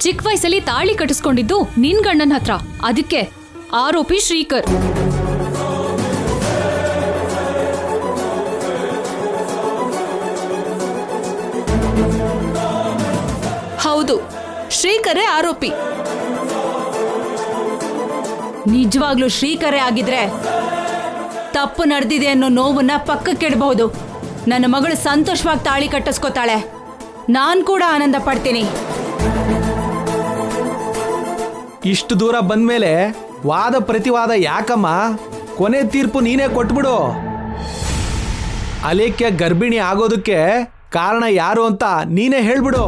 ಚಿಕ್ಕ ವಯಸ್ಸಲ್ಲಿ ತಾಳಿ ಕಟ್ಟಿಸ್ಕೊಂಡಿದ್ದು ನಿನ್ ಗಂಡನ ಹತ್ರ. ಅದಕ್ಕೆ ಆರೋಪಿ ಶ್ರೀಕರ್. ಹೌದು, ಶ್ರೀಕರೇ ಆರೋಪಿ. ನಿಜವಾಗ್ಲೂ ಶ್ರೀಕರೇ ಆಗಿದ್ರೆ ತಪ್ಪು ನಡೆದಿದೆ ಅನ್ನೋ ನೋವನ್ನ ಪಕ್ಕಕ್ಕಿಡಬಹುದು. ನನ್ನ ಮಗಳು ಸಂತೋಷವಾಗಿ ತಾಳಿ ಕಟ್ಟಿಸ್ಕೋತಾಳೆ, ನಾನ್ ಕೂಡ ಆನಂದ ಪಡ್ತೀನಿ. ಇಷ್ಟು ದೂರ ಬಂದ್ಮೇಲೆ ವಾದ ಪ್ರತಿವಾದ ಯಾಕಮ್ಮ? ಕೊನೆ ತೀರ್ಪು ನೀನೇ ಕೊಟ್ಬಿಡು. ಅಲೇಖ್ಯ ಗರ್ಭಿಣಿ ಆಗೋದಕ್ಕೆ ಕಾರಣ ಯಾರು ಅಂತ ನೀನೇ ಹೇಳ್ಬಿಡು.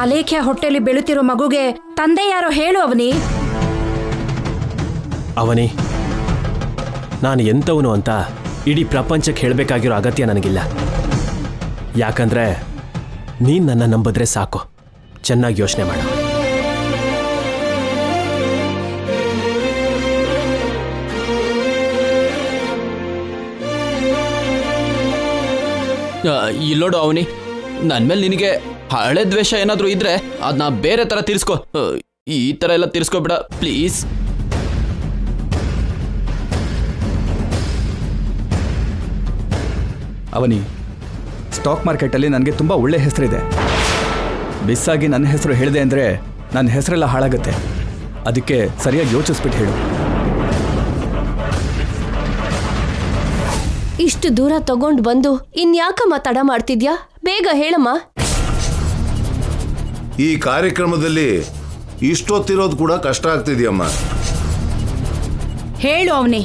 ಅಲೇಖ್ಯ ಹೊಟ್ಟೆಲಿ ಬೆಳುತ್ತಿರೋ ಮಗುಗೆ ತಂದೆ ಯಾರೋ ಹೇಳು ಅವನಿ. ಅವನಿ, ನಾನು ಎಂಥವನು ಅಂತ ಇಡೀ ಪ್ರಪಂಚಕ್ಕೆ ಹೇಳಬೇಕಾಗಿರೋ ಅಗತ್ಯ ನನಗಿಲ್ಲ. ಯಾಕಂದ್ರೆ ನೀನು ನನ್ನ ನಂಬಿದ್ರೆ ಸಾಕು. ಚೆನ್ನಾಗಿ ಯೋಚನೆ ಮಾಡು. ಇಲ್ಲೋಡು ಅವನಿ, ನನ್ನ ಮೇಲೆ ನಿನಗೆ ಹಳೆ ದ್ವೇಷ ಏನಾದರೂ ಇದ್ರೆ ಅದನ್ನ ಬೇರೆ ಥರ ತೀರಿಸ್ಕೊ. ಈ ಥರ ಎಲ್ಲ ತೀರಿಸ್ಕೊಬಿಡ ಪ್ಲೀಸ್. ಅವನಿ, ಸ್ಟಾಕ್ ಮಾರ್ಕೆಟಲ್ಲಿ ನನಗೆ ತುಂಬ ಒಳ್ಳೆ ಹೆಸರಿದೆ. ಬಿಸ್ಸಾಗಿ ನನ್ನ ಹೆಸರು ಹೇಳಿದೆ ಅಂದರೆ ನನ್ನ ಹೆಸರೆಲ್ಲ ಹಾಳಾಗುತ್ತೆ. ಅದಕ್ಕೆ ಸರಿಯಾಗಿ ಯೋಚಿಸ್ಬಿಟ್ಟು ಹೇಳು. ಇಷ್ಟು ದೂರ ತಗೊಂಡು ಬಂದು ಇನ್ಯಾಕಮ್ಮ ತಡ ಮಾಡ್ತಿದ್ಯಾ? ಬೇಗ ಹೇಳಮ್ಮ. ಈ ಕಾರ್ಯಕ್ರಮದಲ್ಲಿ ಇಷ್ಟೊತ್ತಿರೋದು ಕೂಡ ಕಷ್ಟ ಆಗ್ತಿದ್ಯಮ್ಮ. ಹೇಳು ಅವನಿ.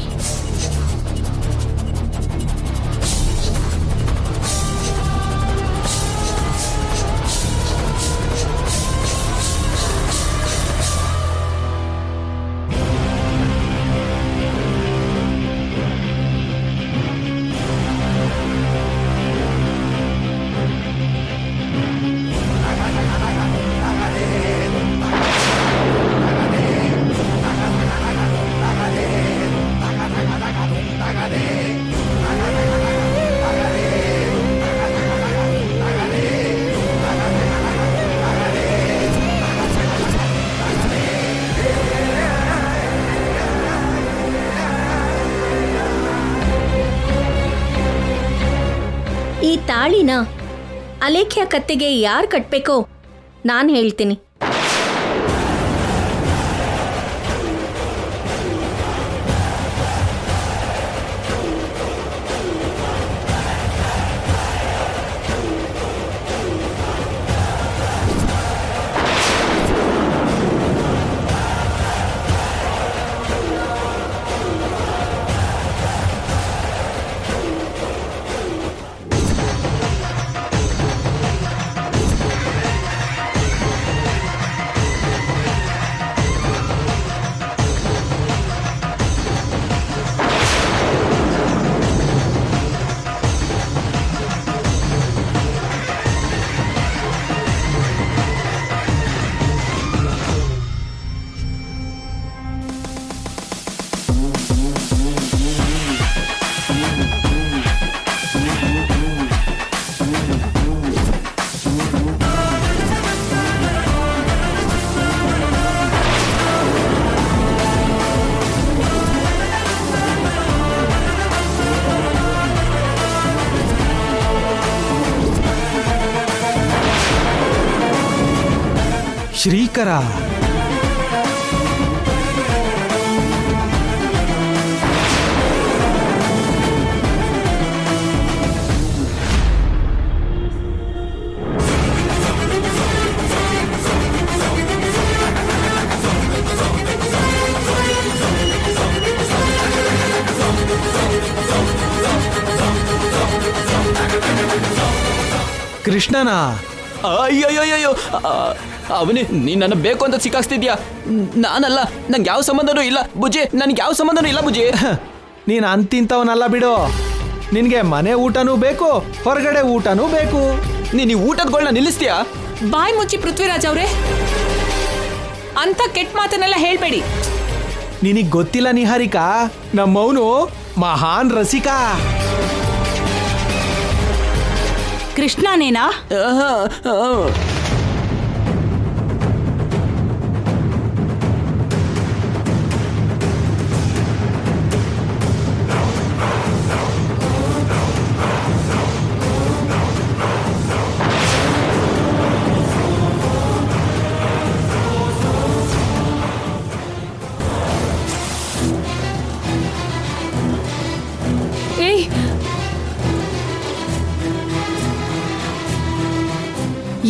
ಈ ತಾಳಿನ ಅಲೇಖ್ಯ ಕತ್ತೆಗೆ ಯಾರು ಕಟ್ಬೇಕೋ ನಾನು ಹೇಳ್ತೀನಿ. ಶ್ರೀಕರ, ಕೃಷ್ಣನ? ಅಯ್ಯೋಯ್ಯೋಯ್ಯೋ, ಅವನಿ, ನೀನ್ ನನ್ನ ಬೇಕು ಅಂತ ಸಿಕ್ಕಾಕ್ಸ್ತಿದ್ಯಾ. ನಾನಲ್ಲ, ನಂಗೆ ಯಾವ ಸಂಬಂಧನೂ ಇಲ್ಲ ಬುಜ್ಜಿ, ನನ್ಗೆ ಯಾವ ಸಂಬಂಧನೂ ಇಲ್ಲ ಬುಜ್ಜಿ. ನೀನು ಅಂತಿಂತವನಲ್ಲ ಬಿಡು. ನಿನ್ಗೆ ಮನೆ ಊಟನೂ ಬೇಕು, ಹೊರಗಡೆ ಊಟನೂ ಬೇಕು. ನೀನ್ ಈ ಊಟದಗಳನ್ನ ನಿಲ್ಲಿಸ್ತೀಯಾ? ಬಾಯ್ ಮುಚ್ಚಿ ಪೃಥ್ವಿರಾಜ್ ಅವ್ರೆ, ಅಂತ ಕೆಟ್ಟ ಮಾತನ್ನೆಲ್ಲ ಹೇಳ್ಬೇಡಿ. ನಿನಗ್ ಗೊತ್ತಿಲ್ಲ ನಿಹಾರಿಕಾ, ನಮ್ಮವನು ಮಹಾನ್ ರಸಿಕ. ಕೃಷ್ಣನೇನಾ? ಏಯ್,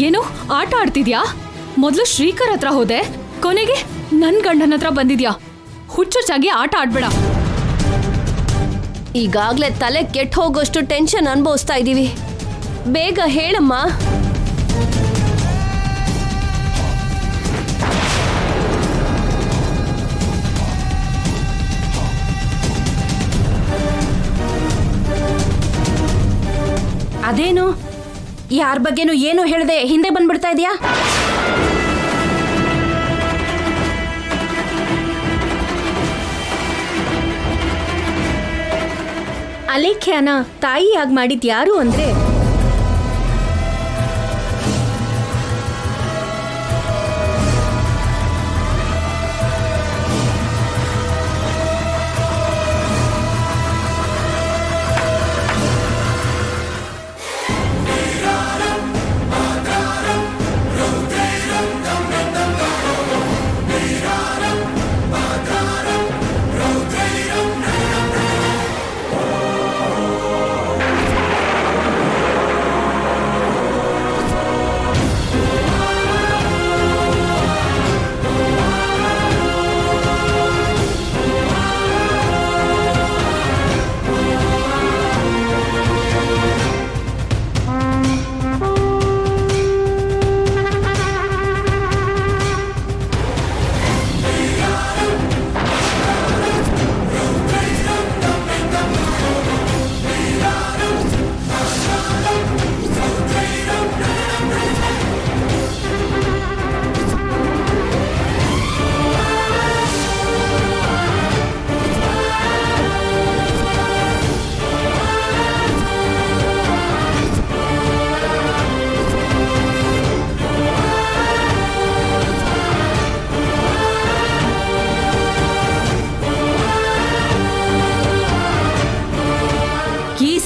ಏನು ಆಟ ಆಡ್ತಿದ್ಯಾ? ಮೊದಲು ಶ್ರೀಕರ್ ಹತ್ರ ಹೋದೆ, ಕೊನೆಗೆ ನನ್ ಗಂಡನ ಹತ್ರ ಬಂದಿದ್ಯಾ. ಹುಚ್ಚುಚ್ಚಾಗಿ ಆಟ ಆಡ್ಬೇಡ. ಈಗಾಗ್ಲೇ ತಲೆ ಕೆಟ್ಟ ಹೋಗೋಷ್ಟು ಟೆನ್ಷನ್ ಅನುಭವಿಸ್ತಾ ಇದೀವಿ. ಬೇಗ ಹೇಳಮ್ಮ. ಅದೇನು, ಯಾರ ಬಗ್ಗೆನೂ ಏನು ಹೇಳ್ದೆ ಹಿಂದೆ ಬಂದ್ಬಿಡ್ತಾ ಇದೆಯಾ? ಅಲೇಖ್ಯಾನ ತಾಯಿಯಾಗಿ ಮಾಡಿದ್ ಯಾರು ಅಂದ್ರೆ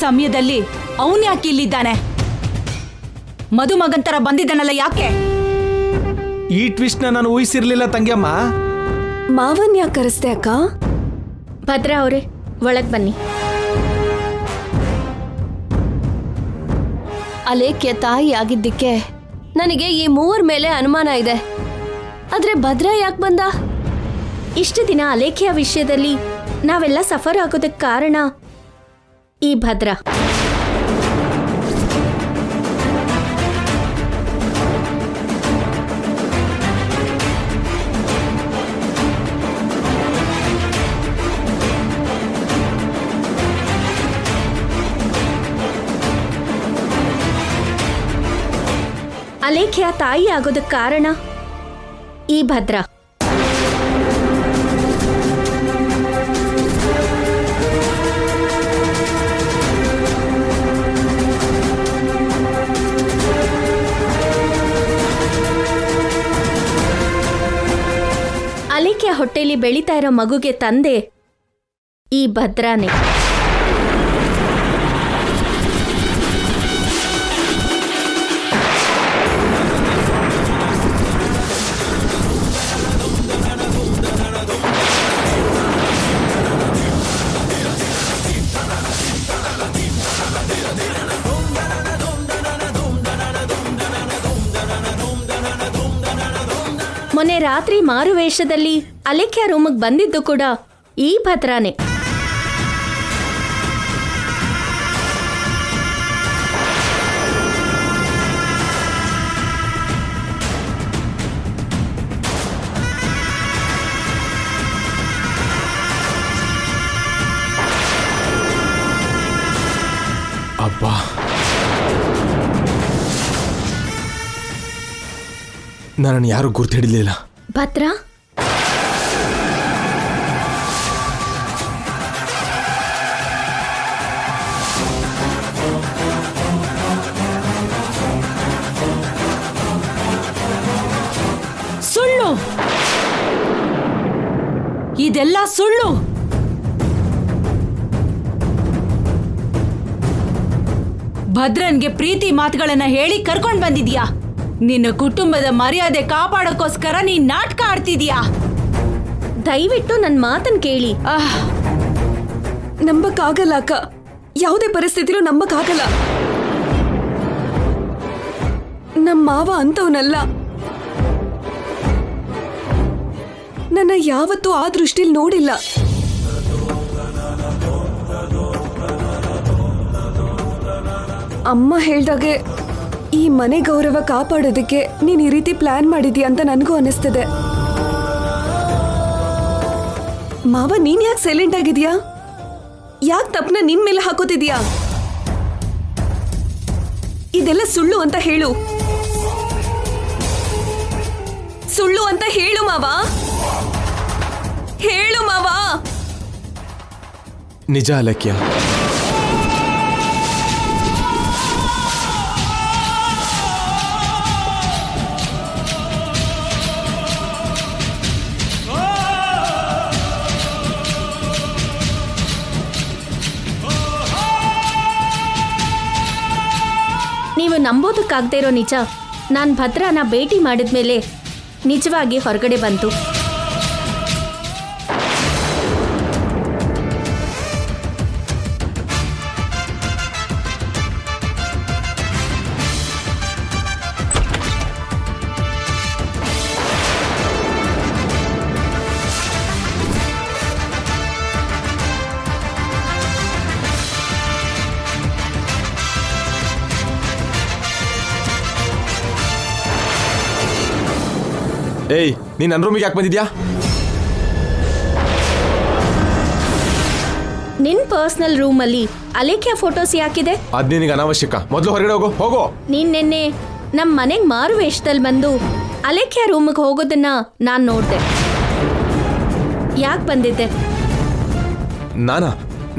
ಸಮಯದಲ್ಲಿ ಅವನ್ ಯಾಕೆ ಇಲ್ಲಿದ್ದಾನೆ? ಮದುಮಗನ್ ತರ ಬಂದಿದ್ದಾನಲ್ಲ, ಯಾಕೆ? ಈ ಟ್ವಿಸ್ಟ್ ನಾನು ಊಹಿಸಿರ್ಲಿಲ್ಲ ತಂಗಿಯಮ್ಮ. ಮಾವನ್ ಯಾಕೆ ಕರೆಸ್ದೆ ಅಕ್ಕ? ಭದ್ರಾ ಅವರೇ, ಒಳಗ್ ಬನ್ನಿ. ಅಲೇಖ್ಯ ತಾಯಿ ಆಗಿದ್ದಕ್ಕೆ ನನಗೆ ಈ ಮೂವರ ಮೇಲೆ ಅನುಮಾನ ಇದೆ. ಆದ್ರೆ ಭದ್ರಾ ಯಾಕೆ ಬಂದ? ಇಷ್ಟು ದಿನ ಅಲೇಖ್ಯ ವಿಷಯದಲ್ಲಿ ನಾವೆಲ್ಲ ಸಫರ್ ಆಗೋದಕ್ಕೆ ಕಾರಣ ಈ ಭದ್ರಾ. ಅಲೇಖ್ಯ ತಾಯಿ ಆಗೋದಕ್ಕೆ ಕಾರಣ ಈ ಭದ್ರಾ. ಅಲೇಖ್ಯ ಹೊಟ್ಟೆಲಿ ಬೆಳೀತಾ ಇರೋ ಮಗುಗೆ ತಂದೆ ಈ ಭದ್ರಾನೇ. ಮೊನ್ನೆ ರಾತ್ರಿ ಮಾರುವೇಷದಲ್ಲಿ ಅಲೇಖ್ಯ ರೂಮಿಗೆ ಬಂದಿದ್ದು ಕೂಡ ಈ ಭದ್ರಾನೇ. ನನ್ನನ್ನು ಯಾರೂ ಗುರ್ತು ಹಿಡಿಲಿಲ್ಲ. ಭದ್ರಾ, ಸುಳ್ಳು, ಇದೆಲ್ಲ ಸುಳ್ಳು. ಭದ್ರನ್ಗೆ ಪ್ರೀತಿ ಮಾತುಗಳನ್ನ ಹೇಳಿ ಕರ್ಕೊಂಡ್ ಬಂದಿದ್ಯಾ. ನಿನ್ನ ಕುಟುಂಬದ ಮರ್ಯಾದೆ ಕಾಪಾಡೋಕ್ಕೋಸ್ಕರ ನೀನ್ ನಾಟಕ ಆಡ್ತಿದ್ಯಾ. ದಯವಿಟ್ಟು ನನ್ನ ಮಾತನ್ನ ಕೇಳಿ. ನಂಬಕ್ಕಾಗಲ್ಲ ಅಕ್ಕ, ಯಾವುದೇ ಪರಿಸ್ಥಿತಿಲೂ ನಂಬಕ್ಕಾಗಲ್ಲ. ನಮ್ಮ ಮಾವ ಅಂತವನಲ್ಲ. ನನ್ನ ಯಾವತ್ತೂ ಆ ದೃಷ್ಟಿಲಿ ನೋಡಿಲ್ಲ. ಅಮ್ಮ ಹೇಳ್ದಾಗೆ ಈ ಮನೆ ಗೌರವ ಕಾಪಾಡೋದಕ್ಕೆ ನೀನ್ ಈ ರೀತಿ ಪ್ಲಾನ್ ಮಾಡಿದ್ಯಾ ಅಂತ ನನಗೂ ಅನಿಸ್ತದೆ. ಮಾವ, ನೀನ್ ಯಾಕೆ ಸೈಲೆಂಟ್ ಆಗಿದ್ಯಾ? ಯಾಕೆ ತಪ್ಪನ ನಿನ್ ಮೇಲೆ ಹಾಕೋತಿದ್ಯಾ? ಇದೆಲ್ಲ ಸುಳ್ಳು ಅಂತ ಹೇಳು. ಸುಳ್ಳು ಅಂತ ಹೇಳು ಮಾವ, ಹೇಳು ಮಾವ. ನಿಜ ಅಲಕ್ಯ. ನೀವು ನಂಬೋದಕ್ಕಾಗದೇ ಇರೋ ನಿಜ, ನಾನು ಭದ್ರಾನ ಭೇಟಿ ಮಾಡಿದ್ಮೇಲೆ ನಿಜವಾಗಿ ಹೊರಗಡೆ ಬಂತು. ಏಯ್, ನೀನ್ ನನ್ನ ರೂಮಿಗೆ ಯಾಕೆ ಬಂದಿದ್ಯಾ? ನಿನ್ ಪರ್ಸನಲ್ ರೂಮಲ್ಲಿ ಅಲೇಖ್ಯ ಫೋಟೋಸ್ ಯಾಕಿದೆ? ಅದ್ ನಿನಗೆ ಅನಾವಶ್ಯಕ. ಮೊದಲು ಹೊರಗಡೆ ಹೋಗೋ. ಹೋಗೋ. ನೀನ್ ನಿನ್ನೆ ನಮ್ಮ ಮನೆಗೆ ಮಾರು ವೇಷದಲ್ಲಿ ಬಂದು ಅಲೇಖ್ಯ ರೂಮಿಗೆ ಹೋಗೋದನ್ನ ನಾನು ನೋಡ್ದೆ. ಯಾಕೆ ಬಂದಿದ್ದೆ?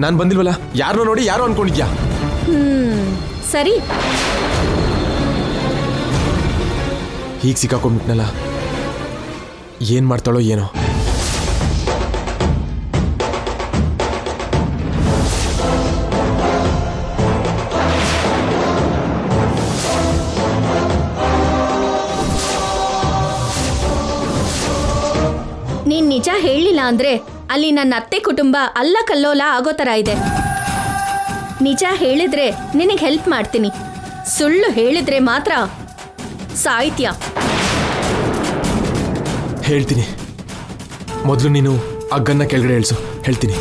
ನಾನು ಬಂದಿಲ್ವಲ್ಲ. ಯಾರನ್ನೋ ನೋಡಿ ಯಾರೋ ಅನ್ಕೊಂಡಿದ್ಯಾ? ಸರಿ. ಹೀಗೆ ಸಿಕ್ಕಾಕೊಂಡ್ಬಿಟ್ನಲ್ಲ, ಏನ್ ಮಾಡ್ತಾಳೋ ಏನೋ. ನೀನ್ ನಿಜ ಹೇಳಿಲ್ಲ ಅಂದ್ರೆ ಅಲ್ಲಿ ನನ್ನ ಅತ್ತೆ ಕುಟುಂಬ ಅಲ್ಲ ಕಲ್ಲೋಲ ಆಗೋ ತರ ಇದೆ. ನಿಜ ಹೇಳಿದ್ರೆ ನಿನಗೆ ಹೆಲ್ಪ್ ಮಾಡ್ತೀನಿ, ಸುಳ್ಳು ಹೇಳಿದ್ರೆ ಮಾತ್ರ ಸಾಹಿತ್ಯ. ಹೇಳ್ತೀನಿ. ಮೊದಲು ನೀನು ಆ ಗನ್ನ ಕೆಳಗಡೆ ಇಳಿಸು. ಹೇಳ್ತೀನಿ.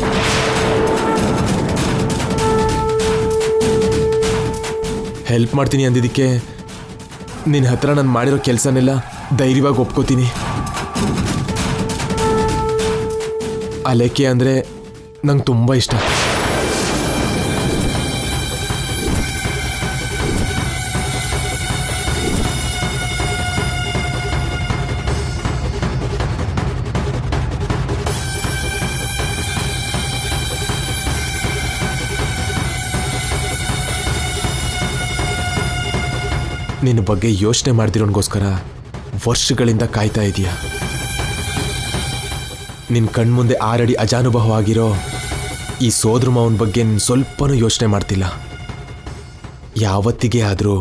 ಹೆಲ್ಪ್ ಮಾಡ್ತೀನಿ ಅಂದಿದ್ದಕ್ಕೆ ನಿನ್ನ ಹತ್ರ ನಾನು ಮಾಡಿರೋ ಕೆಲಸನೆಲ್ಲ ಧೈರ್ಯವಾಗಿ ಒಪ್ಕೋತೀನಿ. ಅಲೇಖ್ಯ ಅಂದರೆ ನಂಗೆ ತುಂಬ ಇಷ್ಟ. ನಿನ್ನ ಬಗ್ಗೆ ಯೋಚನೆ ಮಾಡ್ದಿರೋನ್ಗೋಸ್ಕರ ವರ್ಷಗಳಿಂದ ಕಾಯ್ತಾ ಇದೀಯ. ನಿನ್ನ ಕಣ್ಮುಂದೆ 6 ಅಡಿ ಅಜಾನುಭವ ಆಗಿರೋ ಈ ಸೋದರ ಮಾವನ ಬಗ್ಗೆ ನೀನು ಸ್ವಲ್ಪನೂ ಯೋಚನೆ ಮಾಡ್ತಿಲ್ಲ. ಯಾವತ್ತಿಗೆ ಆದರೂ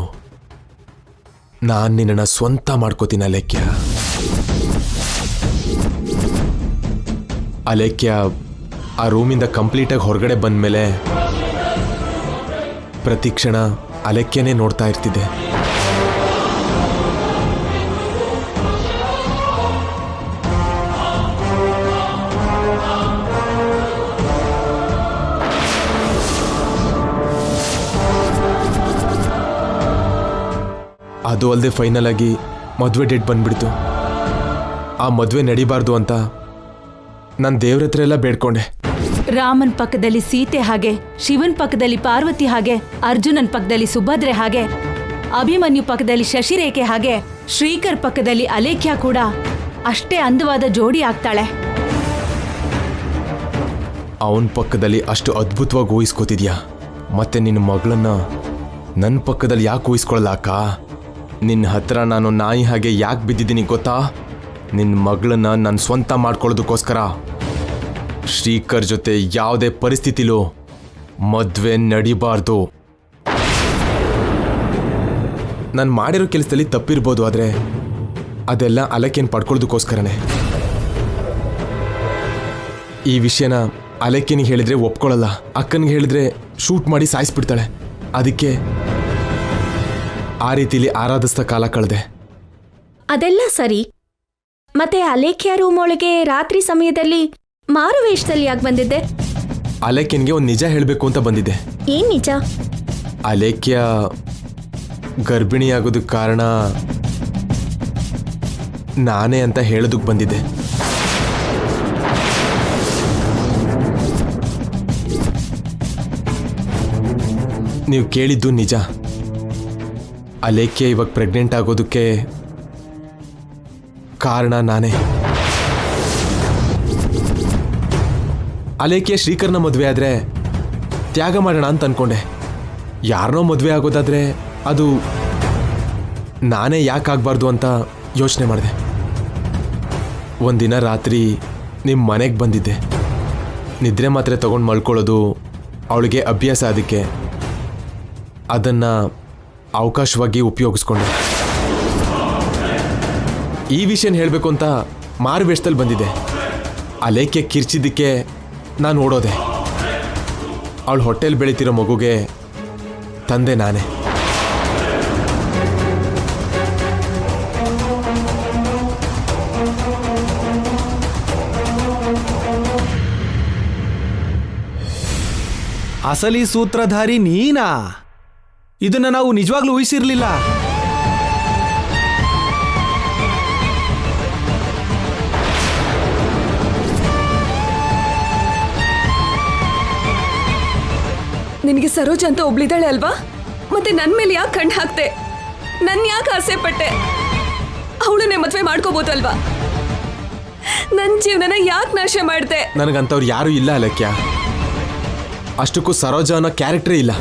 ನಾನು ನಿನ್ನನ್ನು ಸ್ವಂತ ಮಾಡ್ಕೋತೀನಿ ಅಲೇಖ್ಯ. ಅಲೇಖ್ಯ ಆ ರೂಮಿಂದ ಕಂಪ್ಲೀಟಾಗಿ ಹೊರಗಡೆ ಬಂದಮೇಲೆ ಪ್ರತಿ ಕ್ಷಣ ಅಲೇಖ್ಯನೇ ನೋಡ್ತಾ ಇರ್ತಿದ್ದೆ. ಅದು ಅಲ್ಲದೆ ಫೈನಲ್ ಆಗಿ ಮದುವೆ ಡೇಟ್ ಬಂದ್ಬಿಡ್ತು. ಆ ಮದುವೆ ನಡಿಬಾರ್ದು ಅಂತ ನಾನು ದೇವ್ರ ಹತ್ರ ಎಲ್ಲ ಬೇಡ್ಕೊಂಡೆ. ರಾಮನ್ ಪಕ್ಕದಲ್ಲಿ ಸೀತೆ ಹಾಗೆ, ಶಿವನ್ ಪಕ್ಕದಲ್ಲಿ ಪಾರ್ವತಿ ಹಾಗೆ, ಅರ್ಜುನನ್ ಪಕ್ಕದಲ್ಲಿ ಸುಭದ್ರೆ ಹಾಗೆ, ಅಭಿಮನ್ಯು ಪಕ್ಕದಲ್ಲಿ ಶಶಿರೇಖೆ ಹಾಗೆ ಶ್ರೀಕರ್ ಪಕ್ಕದಲ್ಲಿ ಅಲೇಖ್ಯ ಕೂಡ ಅಷ್ಟೇ ಅಂದವಾದ ಜೋಡಿ ಆಗ್ತಾಳೆ. ಅವನ ಪಕ್ಕದಲ್ಲಿ ಅಷ್ಟು ಅದ್ಭುತವಾಗಿ ಊಹಿಸ್ಕೋತಿದ್ಯಾ, ಮತ್ತೆ ನಿನ್ನ ಮಗಳನ್ನ ನನ್ನ ಪಕ್ಕದಲ್ಲಿ ಯಾಕೆ ಊಹಿಸ್ಕೊಳ್ಳಲ್ಲ ಅಕ್ಕ? ನಿನ್ನ ಹತ್ರ ನಾನು ನಾಯಿ ಹಾಗೆ ಯಾಕೆ ಬಿದ್ದಿದ್ದೀನಿ ಗೊತ್ತಾ? ನಿನ್ನ ಮಗಳನ್ನ ನನ್ನ ಸ್ವಂತ ಮಾಡ್ಕೊಳ್ಳೋದಕ್ಕೋಸ್ಕರ. ಶ್ರೀಕರ್ ಜೊತೆ ಯಾವುದೇ ಪರಿಸ್ಥಿತಿಲೂ ಮದುವೆ ನಡಿಬಾರ್ದು. ನಾನು ಮಾಡಿರೋ ಕೆಲಸದಲ್ಲಿ ತಪ್ಪಿರ್ಬೋದು, ಆದರೆ ಅದೆಲ್ಲ ಅಲೆಕ್ಕೇನು ಪಡ್ಕೊಳ್ಳೋದಕ್ಕೋಸ್ಕರನೇ. ಈ ವಿಷಯನ ಅಲೆಕ್ಕೇನಿಗೆ ಹೇಳಿದ್ರೆ ಒಪ್ಕೊಳ್ಳಲ್ಲ, ಅಕ್ಕನಿಗೆ ಹೇಳಿದ್ರೆ ಶೂಟ್ ಮಾಡಿ ಸಾಯಿಸ್ಬಿಡ್ತಾಳೆ. ಅದಕ್ಕೆ ಆ ರೀತಿಲಿ ಆರಾಧಿಸ್ತಾ ಕಾಲ ಕಳೆದೆ. ಅದೆಲ್ಲ ಸರಿ. ಮತ್ತೆ ಅಲೇಖ್ಯ ರೂಮ್ ಒಳಗೆ ರಾತ್ರಿ ಸಮಯದಲ್ಲಿ ಮಾರು ವೇಷದಲ್ಲಿ ಯಾಕೆ ಬಂದಿದ್ದೆ? ಅಲೆಕ್ಕನಿಗೆ ಒಂದು ನಿಜ ಹೇಳಬೇಕು ಅಂತ ಬಂದಿದ್ದೆ. ಏನ್ ನಿಜ? ಅಲೇಖ್ಯ ಗರ್ಭಿಣಿಯಾಗೋದಕ್ಕೆ ಕಾರಣ ನಾನೇ ಅಂತ ಹೇಳೋದಕ್ಕೆ ಬಂದಿದ್ದೆ. ನೀವು ಕೇಳಿದ್ದು ನಿಜ. ಅಲೇಖ್ಯ ಇವಾಗ ಪ್ರೆಗ್ನೆಂಟ್ ಆಗೋದಕ್ಕೆ ಕಾರಣ ನಾನೇ. ಅಲೇಖ್ಯ ಶ್ರೀಕರ್ನ ಮದುವೆ ಆದರೆ ತ್ಯಾಗ ಮಾಡೋಣ ಅಂತ ಅನ್ಕೊಂಡೆ. ಯಾರನ್ನೋ ಮದುವೆ ಆಗೋದಾದ್ರೆ ಅದು ನಾನೇ ಯಾಕಾಗಬಾರ್ದು ಅಂತ ಯೋಚನೆ ಮಾಡಿದೆ. ಒಂದಿನ ರಾತ್ರಿ ನಿಮ್ಮ ಮನೆಗೆ ಬಂದಿದ್ದೆ. ನಿದ್ರೆ ಮಾತ್ರೆ ತಗೊಂಡು ಮಲ್ಕೊಳ್ಳೋದು ಅವಳಿಗೆ ಅಭ್ಯಾಸ. ಅದಕ್ಕೆ ಅದನ್ನು ಅವಕಾಶವಾಗಿ ಉಪಯೋಗಿಸ್ಕೊಂಡೆ. ಈ ವಿಷಯನ ಹೇಳಬೇಕು ಅಂತ ಮಾರು ವೇಷದಲ್ಲಿ ಬಂದಿದ್ದೆ. ಅಲೇಖ್ಯ ಕಿರ್ಚಿದ್ದಕ್ಕೆ ನಾನು ಓಡೋದೆ. ಅವಳು ಹೊಟ್ಟೆಲಿ ಬೆಳೀತಿರೋ ಮಗುಗೆ ತಂದೆ ನಾನೇ. ಅಸಲಿ ಸೂತ್ರಧಾರಿ ನೀನಾ? ಇದನ್ನ ನಾವು ನಿಜವಾಗ್ಲೂ ಊಹಿಸಿರ್ಲಿಲ್ಲ. ನಿನಗೆ ಸರೋಜ ಅಂತ ಒಬ್ಳಿದ್ದಾಳೆ ಅಲ್ವಾ? ಮತ್ತೆ ನನ್ನ ಮೇಲೆ ಯಾಕೆ ಕಣ್ಣು ಹಾಕ್ತೆ? ನನ್ನ ಯಾಕೆ ಆಸೆ ಪಟ್ಟೆ? ಅವಳನ್ನೇ ಮದುವೆ ಮಾಡ್ಕೋಬೋದಲ್ವಾ? ನನ್ನ ಜೀವನನ ಯಾಕೆ ನಾಶ ಮಾಡಿದೆ? ನನಗಂತವ್ರು ಯಾರೂ ಇಲ್ಲ ಅಲೇಖ್ಯ. ಅಷ್ಟಕ್ಕೂ ಸರೋಜ ಅನ್ನೋ ಕ್ಯಾರೆಕ್ಟರೇ ಇಲ್ಲ.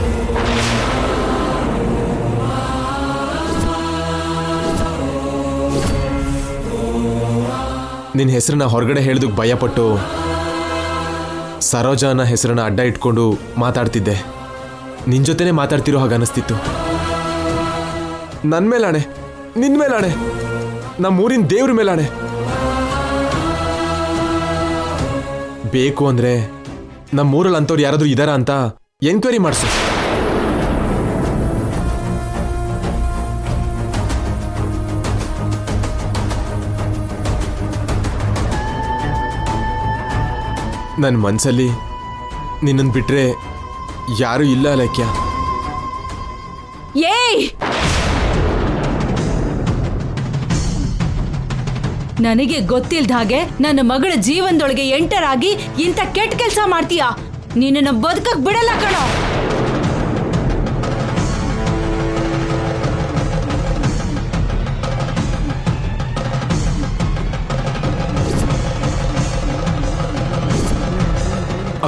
ನಿನ್ನ ಹೆಸರನ್ನ ಹೊರಗಡೆ ಹೇಳೋದಕ್ಕೆ ಭಯಪಟ್ಟು ಸರೋಜ ಅನ್ನೋ ಹೆಸರನ್ನ ಅಡ್ಡ ಇಟ್ಕೊಂಡು ಮಾತಾಡ್ತಿದ್ದೆ. ನಿನ್ನ ಜೊತೆನೇ ಮಾತಾಡ್ತಿರೋ ಹಾಗೆ ಅನಿಸ್ತಿತ್ತು. ನನ್ನ ಮೇಲಾಣೆ, ನಿನ್ನ ಮೇಲಾಣೆ, ನಮ್ಮೂರಿನ ದೇವ್ರ ಮೇಲಾಣೆ. ಬೇಕು ಅಂದರೆ ನಮ್ಮೂರಲ್ಲಿ ಅಂಥವ್ರು ಯಾರಾದರೂ ಇದ್ದಾರಾ ಅಂತ ಎನ್ಕ್ವೈರಿ ಮಾಡಿಸು. ನನ್ನ ಮನಸ್ಸಲ್ಲಿ ನಿನ್ನನ್ನು ಬಿಟ್ಟರೆ ಯಾರೂ ಇಲ್ಲ ಅಲೇಖ್ಯ. ಏಯ್! ನನಗೆ ಗೊತ್ತಿಲ್ದ ಹಾಗೆ ನನ್ನ ಮಗಳ ಜೀವನದೊಳಗೆ ಎಂಟರ್ ಆಗಿ ಇಂಥ ಕೆಟ್ಟ ಕೆಲಸ ಮಾಡ್ತೀಯಾ? ನಿನ್ನನ್ನು ಬದುಕಕ್ ಬಿಡಲ್ಲ ಕಣೋ.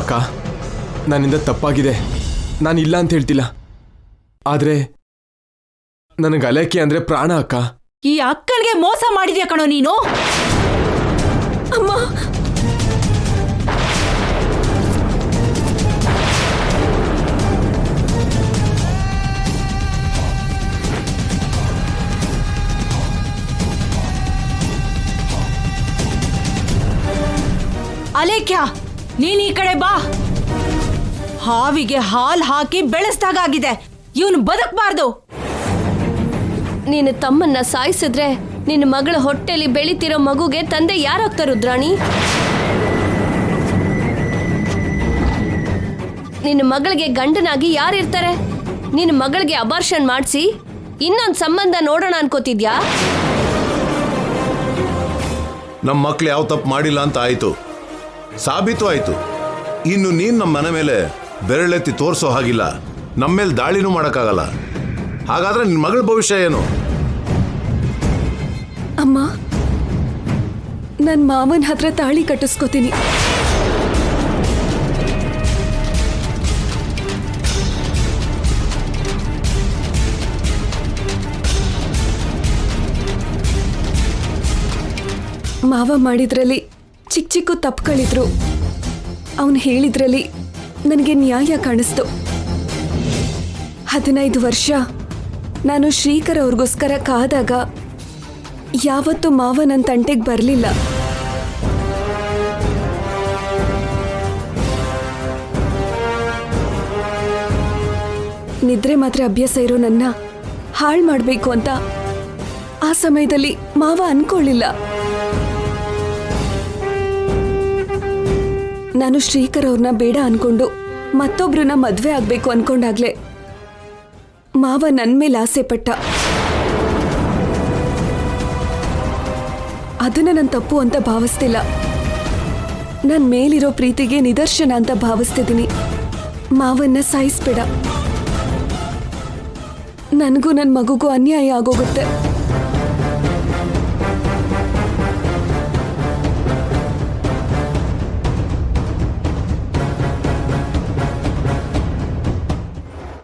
ಅಕ್ಕ, ನನ್ನಿಂದ ತಪ್ಪಾಗಿದೆ. ನಾನು ಇಲ್ಲ ಅಂತ ಹೇಳ್ತಿಲ್ಲ, ಆದರೆ ನನಗೆ ಅಲೇಖ್ಯ ಅಂದರೆ ಪ್ರಾಣ ಅಕ್ಕ. ಈ ಅಕ್ಕನಿಗೆ ಮೋಸ ಮಾಡಿದ್ಯಾ ಕಣೋ ನೀನು. ಅಮ್ಮ, ಅಲೇಖ್ಯ, ನೀನ್ ಈ ಕಡೆ ಬಾ. ಹಾವಿಗೆ ಹಾಲ್ ಹಾಕಿ ಬೆಳೆಸ್ದಾಗಿದೆ. ಇವನು ಬದುಕಬಾರ್ದು. ನೀನು ತಮ್ಮನ್ನ ಸಾಯಿಸಿದ್ರೆ ನಿನ್ನ ಮಗಳ ಹೊಟ್ಟೆಲಿ ಬೆಳಿತಿರೋ ಮಗುಗೆ ತಂದೆ ಯಾರಾಗ್ತಾರೆ ರುದ್ರಾಣಿ? ನಿನ್ನ ಮಗಳಿಗೆ ಗಂಡನಾಗಿ ಯಾರಿರ್ತಾರೆ? ನಿನ್ನ ಮಗಳಿಗೆ ಅಬಾರ್ಷನ್ ಮಾಡಿಸಿ ಇನ್ನೊಂದು ಸಂಬಂಧ ನೋಡೋಣ ಅನ್ಕೋತಿದ್ಯಾ? ನಮ್ಮ ಮಕ್ಳು ಯಾವ ತಪ್ಪು ಮಾಡಿಲ್ಲ ಅಂತ ಆಯ್ತು, ಸಾಬೀತು ಆಯ್ತು. ಇನ್ನು ನೀನು ನಮ್ಮ ಮನೆ ಮೇಲೆ ಬೆರಳೆತ್ತಿ ತೋರಿಸೋ ಹಾಗಿಲ್ಲ, ನಮ್ಮ ಮೇಲೆ ದಾಳಿನೂ ಮಾಡೋಕ್ಕಾಗಲ್ಲ. ಹಾಗಾದ್ರೆ ನಿನ್ನ ಮಗಳ ಭವಿಷ್ಯ ಏನು? ಅಮ್ಮ, ನನ್ನ ಮಾವನ ಹತ್ರ ತಾಳಿ ಕಟ್ಟಿಸ್ಕೋತೀನಿ. ಮಾವ ಮಾಡಿದ್ರಲ್ಲಿ ಚಿಕ್ಕ ಚಿಕ್ಕ ತಪ್ಪುಗಳಿದ್ರು. ಅವನು ಹೇಳಿದ್ರಲ್ಲಿ ನನಗೆ ನ್ಯಾಯ ಕಾಣಿಸ್ತು. 15 ವರ್ಷ ನಾನು ಶ್ರೀಕರ್ ಅವ್ರಿಗೋಸ್ಕರ ಕಾದಾಗ ಯಾವತ್ತೂ ಮಾವ ನನ್ನ ತಂಟೆಗೆ ಬರಲಿಲ್ಲ. ನಿದ್ರೆ ಮಾತ್ರ ಅಭ್ಯಾಸ ಇರೋ ನನ್ನ ಹಾಳು ಮಾಡಬೇಕು ಅಂತ ಆ ಸಮಯದಲ್ಲಿ ಮಾವ ಅನ್ಕೊಳ್ಳಿಲ್ಲ. ನಾನು ಶ್ರೀಕರ್ ಅವ್ರನ್ನ ಬೇಡ ಅನ್ಕೊಂಡು ಮತ್ತೊಬ್ರನ್ನ ಮದ್ವೆ ಆಗ್ಬೇಕು ಅನ್ಕೊಂಡಾಗ್ಲೇ ಮಾವ ನನ್ನ ಮೇಲೆ ಆಸೆ ಪಟ್ಟ. ಅದನ್ನ ನಾನು ತಪ್ಪು ಅಂತ ಭಾವಿಸ್ತಿಲ್ಲ. ನನ್ನ ಮೇಲಿರೋ ಪ್ರೀತಿಗೆ ನಿದರ್ಶನ ಅಂತ ಭಾವಿಸ್ತಿದ್ದೀನಿ. ಮಾವನ್ನ ಸಾಯಿಸ್ಬೇಡ. ನನಗೂ ನನ್ನ ಮಗುಗೂ ಅನ್ಯಾಯ ಆಗೋಗುತ್ತೆ.